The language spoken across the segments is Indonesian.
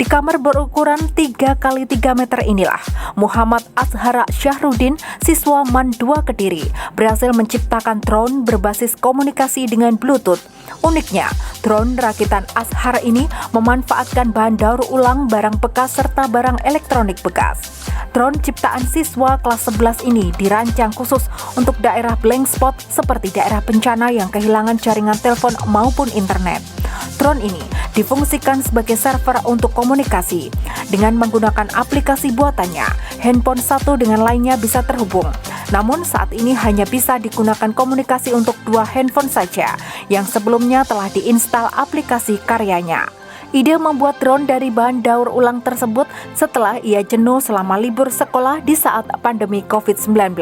kamar berukuran 3x3 meter inilah Muhammad Azhara Syahrudin, siswa MAN 2 Kediri, berhasil menciptakan drone berbasis komunikasi dengan Bluetooth. Uniknya, drone rakitan Azhara ini memanfaatkan bahan daur ulang barang bekas serta barang elektronik bekas. Drone ciptaan siswa kelas 11 ini dirancang khusus untuk daerah blank spot seperti daerah bencana yang kehilangan jaringan telepon maupun internet. Drone ini difungsikan sebagai server untuk komunikasi. Dengan menggunakan aplikasi buatannya, handphone satu dengan lainnya bisa terhubung. Namun saat ini hanya bisa digunakan komunikasi untuk 2 handphone saja, yang sebelumnya telah diinstal aplikasi karyanya. Ide membuat drone dari bahan daur ulang tersebut setelah ia jenuh selama libur sekolah di saat pandemi COVID-19.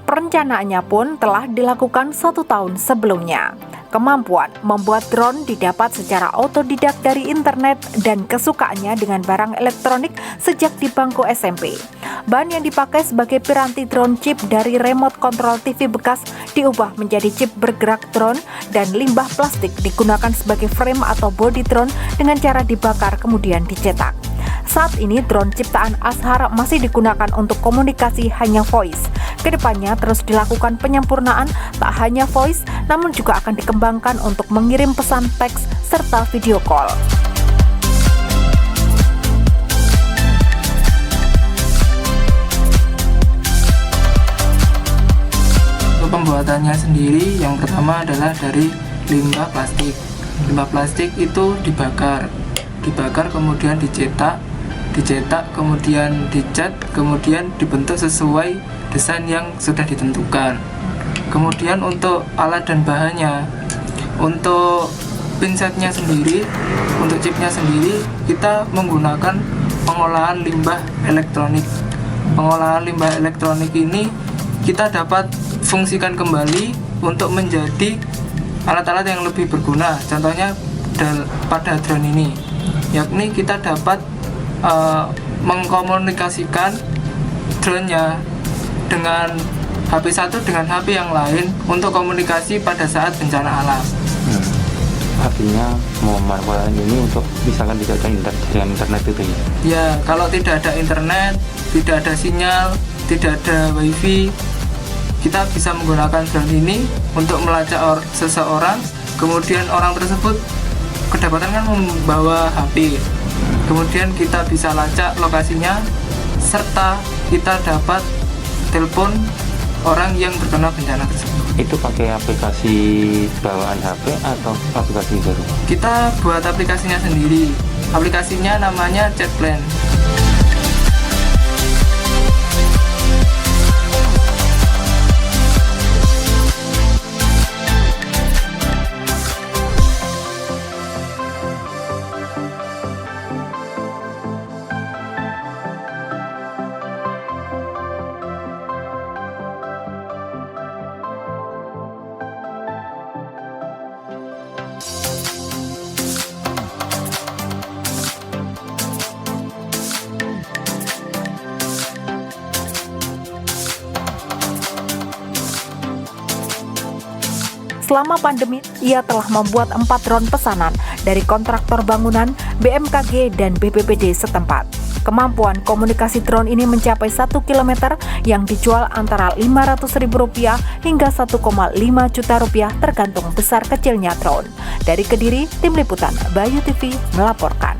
Perencanaannya pun telah dilakukan 1 tahun sebelumnya. Kemampuan membuat drone didapat secara otodidak dari internet dan kesukaannya dengan barang elektronik sejak di bangku SMP. Bahan yang dipakai sebagai piranti drone chip dari remote control TV bekas diubah menjadi chip bergerak drone dan limbah plastik digunakan sebagai frame atau bodi drone dengan cara dibakar kemudian dicetak. Saat ini drone ciptaan Azhara masih digunakan untuk komunikasi hanya voice. Kedepannya terus dilakukan penyempurnaan tak hanya voice, namun juga akan dikembangkan untuk mengirim pesan teks serta video call. Untuk pembuatannya sendiri, yang pertama adalah dari limbah plastik. Limbah plastik itu dibakar kemudian dicetak kemudian dicat, kemudian dibentuk sesuai desain yang sudah ditentukan. Kemudian untuk alat dan bahannya, untuk pinsetnya sendiri, untuk chipnya sendiri, kita menggunakan pengolahan limbah elektronik. Pengolahan limbah elektronik ini kita dapat fungsikan kembali untuk menjadi alat-alat yang lebih berguna. Contohnya pada drone ini, yakni kita dapat mengkomunikasikan drone-nya dengan HP satu dengan HP yang lain untuk komunikasi pada saat bencana alam. Artinya memanfaatkan ini untuk misalkan tidak ada jaringan internet itu ya? Ya, kalau tidak ada internet, tidak ada sinyal, tidak ada wifi, kita bisa menggunakan drone ini untuk melacak seseorang, kemudian orang tersebut kedapatan kan membawa HP. Kemudian kita bisa lacak lokasinya, serta kita dapat telepon orang yang terkena bencana tersebut. Itu pakai aplikasi bawaan HP atau aplikasi baru? Kita buat aplikasinya sendiri. Aplikasinya namanya Chatplan. Selama pandemi, ia telah membuat 4 drone pesanan dari kontraktor bangunan, BMKG, dan BPBD setempat. Kemampuan komunikasi drone ini mencapai 1 km yang dijual antara Rp500.000 hingga Rp1,5 juta tergantung besar kecilnya drone. Dari Kediri, Tim Liputan Bayu TV melaporkan.